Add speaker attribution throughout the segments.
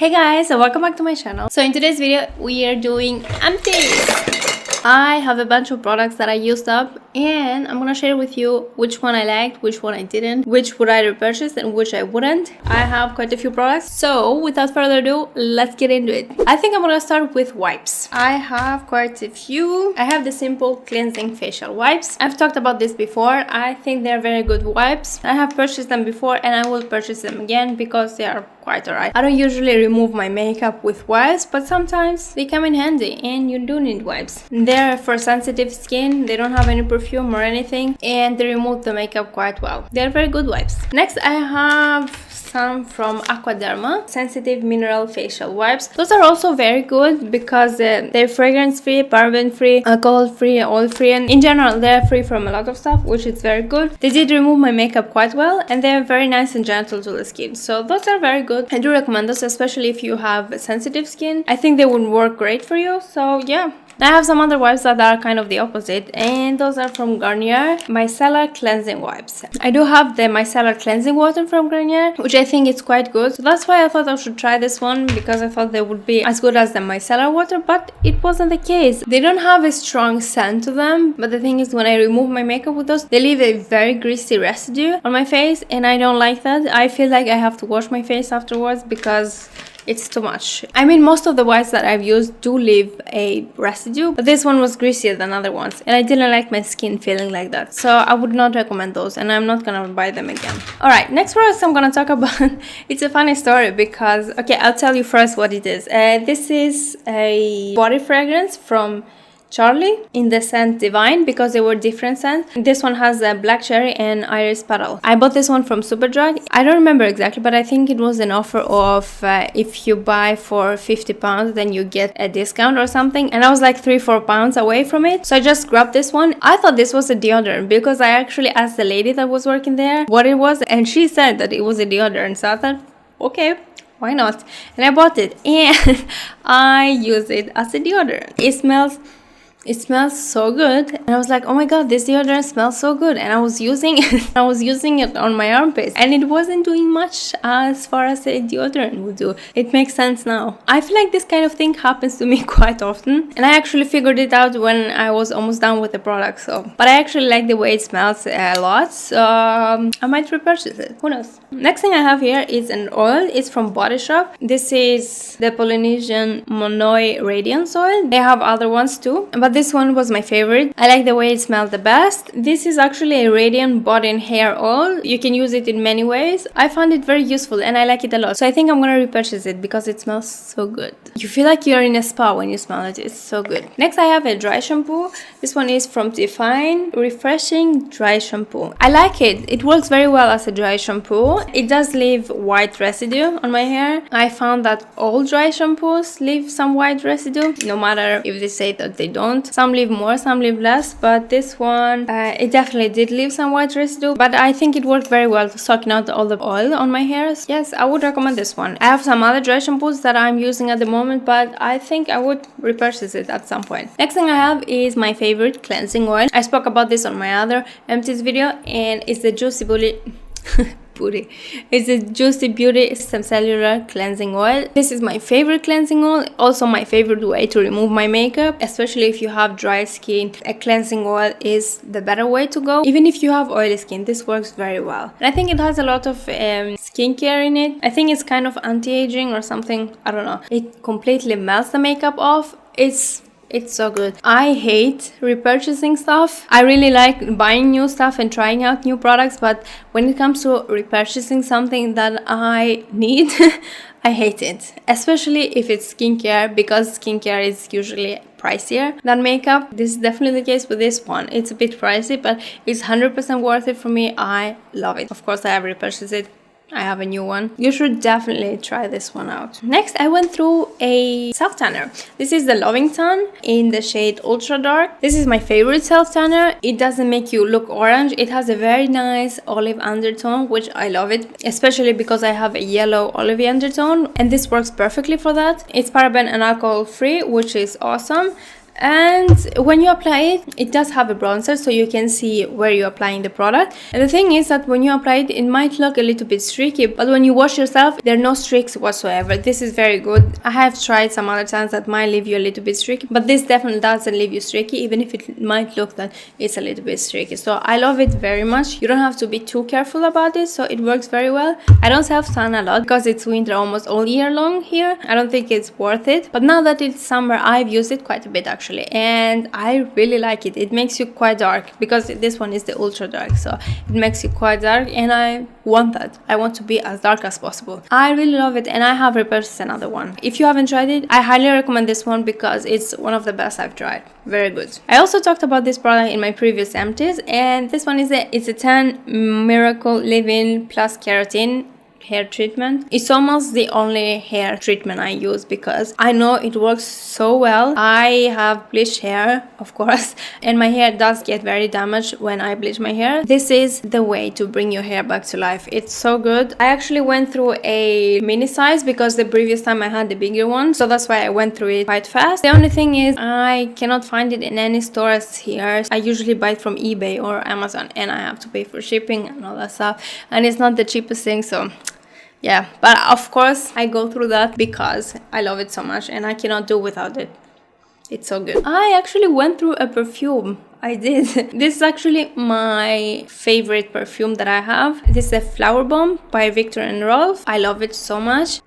Speaker 1: Hey guys, and welcome back to my channel. So in today's video we are doing empties. I have a bunch of products that I used up and I'm gonna share with you which one I liked, which one I didn't, which would I repurchase and which I wouldn't. I have quite a few products, so without further ado, let's get into it. I think I'm gonna start with wipes. I have quite a few. I have the simple cleansing facial wipes. I've talked about this before. I think they're very good wipes. I have purchased them before and I will purchase them again because they are quite alright. I don't usually remove my makeup with wipes, but sometimes they come in handy and you do need wipes. They're for sensitive skin, they don't have any perfume or anything, and they remove the makeup quite well. They're very good wipes. Next I have some from Aqua Derma sensitive mineral facial wipes. Those are also very good because they're fragrance free, paraben free, alcohol free, oil free, and in general they're free from a lot of stuff, which is very good. They did remove my makeup quite well and they're very nice and gentle to the skin, so those are very good. I do recommend those, especially if you have sensitive skin. I think they would work great for you, so yeah. I have some other wipes that are kind of the opposite, and those are from Garnier Micellar cleansing wipes. I do have the Micellar cleansing water from Garnier, which I think is quite good, so that's why I thought I should try this one, because I thought they would be as good as the Micellar water, but it wasn't the case. They don't have a strong scent to them, but the thing is, when I remove my makeup with those, they leave a very greasy residue on my face, and I don't like that. I feel like I have to wash my face afterwards because it's too much. I mean, most of the wipes that I've used do leave a residue, but this one was greasier than other ones, and I didn't like my skin feeling like that, so I would not recommend those, and I'm not gonna buy them again. Alright, next product I'm gonna talk about, it's a funny story because, okay, I'll tell you first what it is. This is a body fragrance from Charlie in the scent Divine, because they were different scents. This one has a black cherry and iris petal. I bought this one from Superdrug. I don't remember exactly, but I think it was an offer of if you buy for £50 then you get a discount or something, and I was like £3-4 away from it, so I just grabbed this one. I thought this was a deodorant because I actually asked the lady that was working there what it was, and she said that it was a deodorant, so I thought, okay, why not? And I bought it and I use it as a deodorant. It smells so good, and I was like, oh my god, this deodorant smells so good, and I was using it on my armpits, and it wasn't doing much as far as a deodorant would do. It makes sense now. I feel like this kind of thing happens to me quite often, and I actually figured it out when I was almost done with the product. So, but I actually like the way it smells a lot, so I might repurchase it. Who knows? Next thing I have here is an oil. It's from Body Shop. This is the Polynesian Monoï Radiance oil. They have other ones too, but this one was my favorite. I like the way it smelled the best. This is actually a radiant body and hair oil. You can use it in many ways. I found it very useful and I like it a lot, so I think I'm gonna repurchase it because it smells so good. You feel like you're in a spa when you smell it. It's so good. Next I have a dry shampoo. This one is from Define Refreshing Dry Shampoo. I like it. It works very well as a dry shampoo. It does leave white residue on my hair. I found that all dry shampoos leave some white residue, no matter if they say that they don't. Some leave more, some leave less, but this one, it definitely did leave some white residue, but I think it worked very well, sucking out all the oil on my hairs. Yes, I would recommend this one. I have some other dry shampoos that I'm using at the moment, but I think I would repurchase it at some point. Next thing I have is my favorite cleansing oil. I spoke about this on my other Empties video, and it's the Juicy Beauty. It's a Juicy Beauty Cellular cleansing oil. This is my favorite cleansing oil, also my favorite way to remove my makeup, especially if you have dry skin. A cleansing oil is the better way to go. Even if you have oily skin, this works very well. And I think it has a lot of skincare in it. I think it's kind of anti-aging or something, I don't know. It completely melts the makeup off. It's so good. I hate repurchasing stuff. I really like buying new stuff and trying out new products, but when it comes to repurchasing something that I need, I hate it. Especially if it's skincare, because skincare is usually pricier than makeup. This is definitely the case with this one. It's a bit pricey, but it's 100% worth it for me. I love it. Of course, I have repurchased it. I have a new one. You should definitely try this one out. Next, I went through a self tanner. This is the Loving Tan in the shade Ultra Dark. This is my favorite self tanner. It doesn't make you look orange. It has a very nice olive undertone, which I love it, especially because I have a yellow olivey undertone, and this works perfectly for that. It's paraben and alcohol free, which is awesome. And when you apply it, it does have a bronzer, so you can see where you're applying the product. And the thing is that when you apply it, it might look a little bit streaky, but when you wash yourself, there are no streaks whatsoever. This is very good. I have tried some other times that might leave you a little bit streaky, but this definitely doesn't leave you streaky, even if it might look that it's a little bit streaky. So I love it very much. You don't have to be too careful about it, so it works very well. I don't self-tan a lot because it's winter almost all year long here. I don't think it's worth it, but now that it's summer, I've used it quite a bit actually, and I really like it. It makes you quite dark because this one is the ultra dark, so it makes you quite dark, and I want that. I want to be as dark as possible. I really love it, and I have repurchased another one. If you haven't tried it, I highly recommend this one because it's one of the best I've tried. Very good. I also talked about this product in my previous empties, and this one is it's a tan miracle leave-in plus keratin hair treatment. It's almost the only hair treatment I use because I know it works so well. I have bleached hair, of course, and my hair does get very damaged when I bleach my hair. This is the way to bring your hair back to life. It's so good. I actually went through a mini size because the previous time I had the bigger one, so that's why I went through it quite fast. The only thing is I cannot find it in any stores here. I usually buy it from eBay or Amazon, and I have to pay for shipping and all that stuff, and it's not the cheapest thing, so yeah, but of course I go through that because I love it so much and I cannot do without it. It's so good. I actually went through a perfume. I did. This is actually my favorite perfume that I have. This is a Flowerbomb by Viktor&Rolf. I love it so much.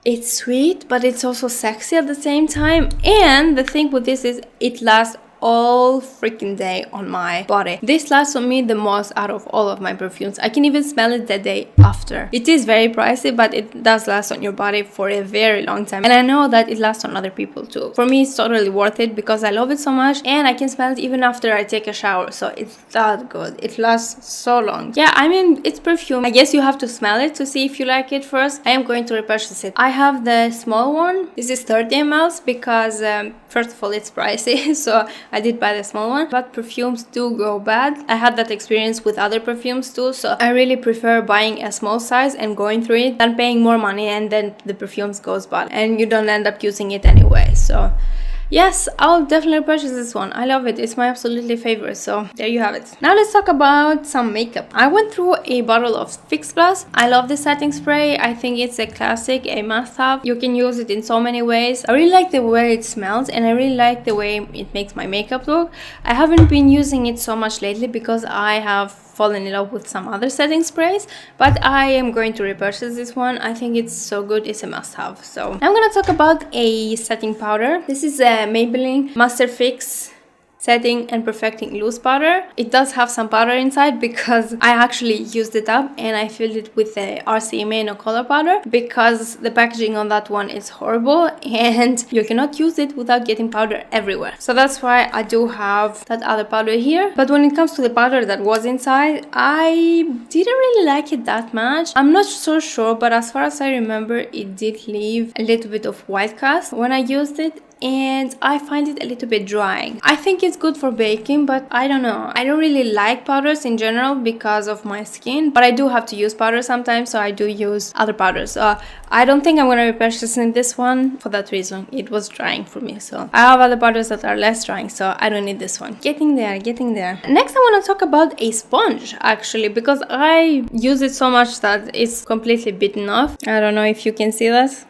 Speaker 1: It's sweet, but it's also sexy at the same time. And the thing with this is it lasts all freaking day on my body. This lasts on me the most out of all of my perfumes. I can even smell it the day after. It is very pricey, but it does last on your body for a very long time, and I know that it lasts on other people too. For me, it's totally worth it because I love it so much, and I can smell it even after I take a shower, so it's that good. It lasts so long. Yeah, I mean, it's perfume. I guess you have to smell it to see if you like it first. I am going to repurchase it. I have the small one. This is 30 ml because first of all, it's pricey, so I did buy the small one, but perfumes do go bad. I had that experience with other perfumes too, so I really prefer buying a small size and going through it than paying more money and then the perfumes goes bad and you don't end up using it anyway. So yes, I'll definitely purchase this one. I love it. It's my absolutely favorite. So there you have it. Now let's talk about some makeup. I went through a bottle of Fix Plus. I love this setting spray. I think it's a classic, a must-have. You can use it in so many ways. I really like the way it smells and I really like the way it makes my makeup look. I haven't been using it so much lately because I have fallen in love with some other setting sprays, but I am going to repurchase this one. I think it's so good. It's a must-have. So I'm gonna talk about a setting powder. This is a Maybelline Master Fix Setting and Perfecting Loose Powder. It does have some powder inside because I actually used it up and I filled it with the RCMA No Color powder because the packaging on that one is horrible and you cannot use it without getting powder everywhere. So that's why I do have that other powder here. But when it comes to the powder that was inside, I didn't really like it that much. I'm not so sure, but as far as I remember, it did leave a little bit of white cast when I used it, and I find it a little bit drying. I think it's good for baking, but I don't know. I don't really like powders in general because of my skin, but I do have to use powder sometimes, so I do use other powders. I don't think I'm going to repurchase this one for that reason. It was drying for me, so I have other powders that are less drying, so I don't need this one. Getting there, getting there. Next, I want to talk about a sponge, actually, because I use it so much that it's completely bitten off. I don't know if you can see that.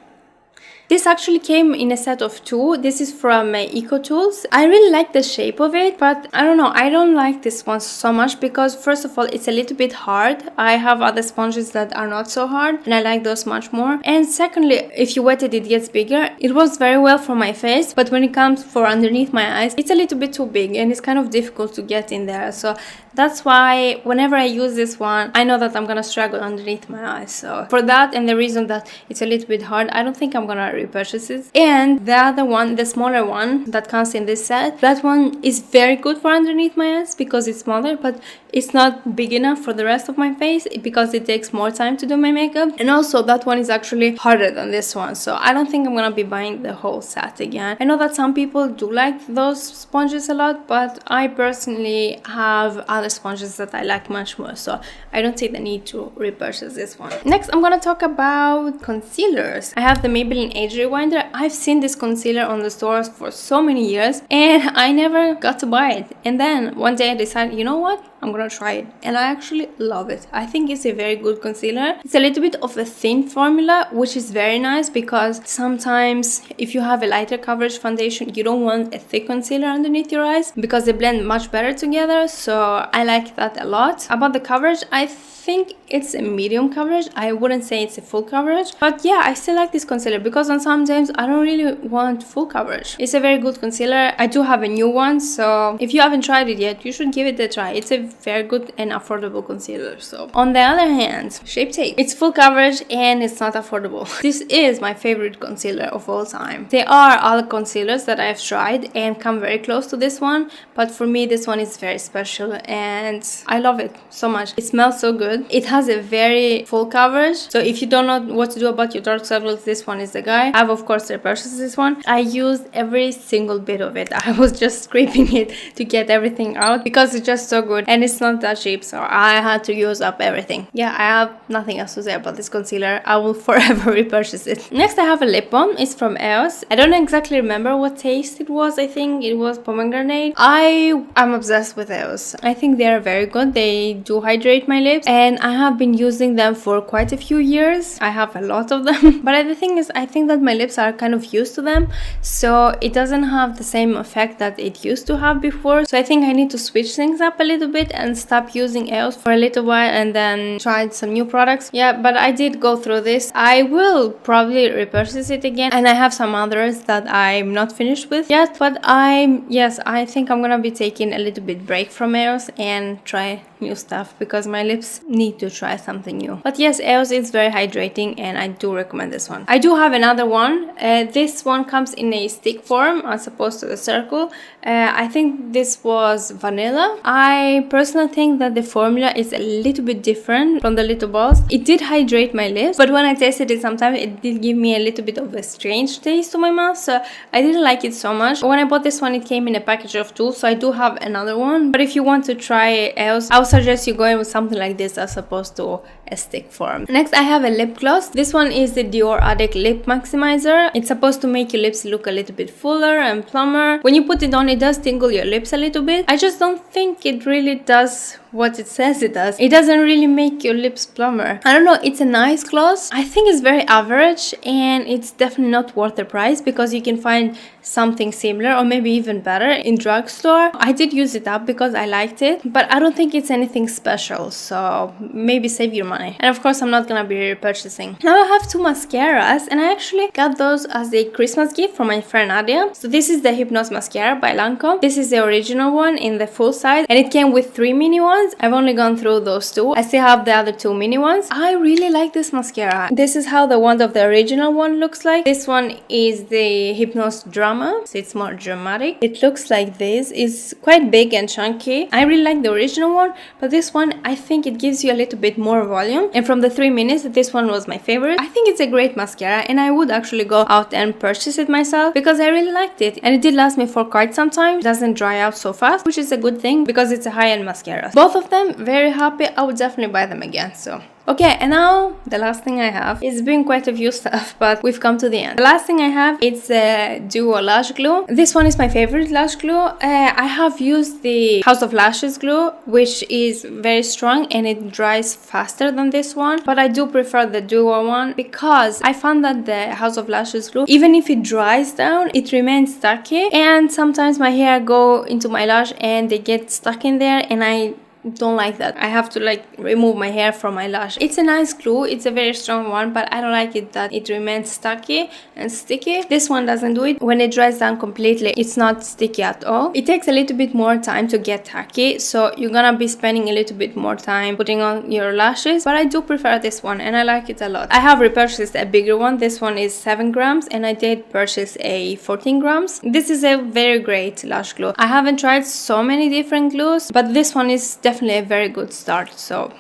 Speaker 1: This actually came in a set of two. This is from EcoTools. I really like the shape of it, but I don't know. I don't like this one so much because first of all, it's a little bit hard. I have other sponges that are not so hard and I like those much more. And secondly, if you wet it, it gets bigger. It works very well for my face, but when it comes for underneath my eyes, it's a little bit too big and it's kind of difficult to get in there. So that's why whenever I use this one, I know that I'm gonna struggle underneath my eyes. So for that and the reason that it's a little bit hard, I don't think I'm gonna repurchase it. And the other one, the smaller one that comes in this set, that one is very good for underneath my eyes because it's smaller, but it's not big enough for the rest of my face because it takes more time to do my makeup. And also that one is actually harder than this one, so I don't think I'm gonna be buying the whole set again. I know that some people do like those sponges a lot, but I personally have other other sponges that I like much more, so I don't see the need to repurchase this one. Next, I'm gonna talk about concealers. I have the Maybelline Age Rewinder. I've seen this concealer on the stores for so many years and I never got to buy it. And then one day I decided, you know what? I'm gonna try it, and I actually love it. I think it's a very good concealer. It's a little bit of a thin formula, which is very nice because sometimes if you have a lighter coverage foundation, you don't want a thick concealer underneath your eyes because they blend much better together. So I like that a lot. About the coverage, I think it's a medium coverage. I wouldn't say it's a full coverage, but yeah, I still like this concealer because on some days I don't really want full coverage. It's a very good concealer. I do have a new one, so if you haven't tried it yet, you should give it a try. It's a very good and affordable concealer. So on the other hand, Shape Tape. It's full coverage and it's not affordable. This is my favorite concealer of all time. There are other concealers that I've tried and come very close to this one, but for me this one is very special and I love it so much. It smells so good. It has a very full coverage, so if you don't know what to do about your dark circles, this one is the guy. I've of course repurchased this one. I used every single bit of it. I was just scraping it to get everything out because it's just so good and it's not that cheap, so I had to use up everything. Yeah, I have nothing else to say about this concealer. I will forever repurchase it. Next, I have a lip balm. It's from EOS. I don't exactly remember what taste it was. I think it was pomegranate. I am obsessed with EOS. I think they are very good. They do hydrate my lips and I have been using them for quite a few years. I have a lot of them, but the thing is, I think that my lips are kind of used to them, so it doesn't have the same effect that it used to have before. So I think I need to switch things up a little bit and stop using EOS for a little while and then try some new products. Yeah, but I did go through this. I will probably repurchase it again, and I have some others that I'm not finished with yet, but I think I'm gonna be taking a little bit break from EOS and try new stuff because my lips need to try something new. But yes, EOS is very hydrating and I do recommend this one. I do have another one. This one comes in a stick form as opposed to the circle. I think this was vanilla. I personally think that the formula is a little bit different from the little balls. It did hydrate my lips, but when I tasted it sometimes it did give me a little bit of a strange taste to my mouth, so I didn't like it so much. When I bought this one, it came in a package of 2, so I do have another one. But if you want to try EOS, I would suggest you going with something like this as opposed to a stick form. Next, I have a lip gloss. This one is the Dior Addict Lip Maximizer. It's supposed to make your lips look a little bit fuller and plumper. When you put it on, it does tingle your lips a little bit. I just don't think it really does what it says it does. It doesn't really make your lips plumper. I don't know, it's a nice gloss. I think it's very average and it's definitely not worth the price because you can find something similar or maybe even better in drugstore. I did use it up because I liked it, but I don't think it's anything special, so maybe save your money. And of course I'm not gonna be repurchasing. Now I have 2 mascaras and I actually got those as a Christmas gift from my friend Ardell. So this is the Hypnose mascara by Lancome. This is the original one in the full size and it came with 3 mini ones. I've only gone through those 2. I still have the other 2 mini ones. I really like this mascara. This is how the one of the original one looks like. This one is the Hypnose Drama, so it's more dramatic. It looks like this. It's quite big and chunky. I really like the original one, but this one I think it gives you a little bit more volume, and from the 3 minutes this one was my favorite. I think it's a great mascara and I would actually go out and purchase it myself because I really liked it and it did last me for quite some time. It doesn't dry out so fast, which is a good thing because it's a high-end mascara. Both of them very happy. I would definitely buy them again. So okay, and now the last thing I have. It's been quite a few stuff, but we've come to the end. The last thing I have, it's a Duo lash glue. This one is my favorite lash glue. I have used the House of Lashes glue, which is very strong and it dries faster than this one, but I do prefer the Duo one because I found that the House of Lashes glue, even if it dries down, it remains sticky, and sometimes my hair go into my lash and they get stuck in there and I don't like that. I have to like remove my hair from my lash. It's a nice glue, it's a very strong one, but I don't like it that it remains stucky and sticky. This one doesn't do it. When it dries down completely, it's not sticky at all. It takes a little bit more time to get tacky, so you're gonna be spending a little bit more time putting on your lashes, but I do prefer this one and I like it a lot. I have repurchased a bigger one. This one is 7 grams and I did purchase a 14 grams. This is a very great lash glue. I haven't tried so many different glues, but this one is definitely a very good start. So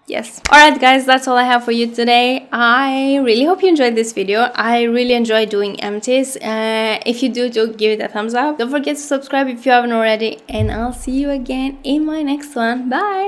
Speaker 1: Yes. Alright guys, that's all I have for you today. I really hope you enjoyed this video. I really enjoy doing empties. If you do give it a thumbs up. Don't forget to subscribe if you haven't already. And I'll see you again in my next one. Bye!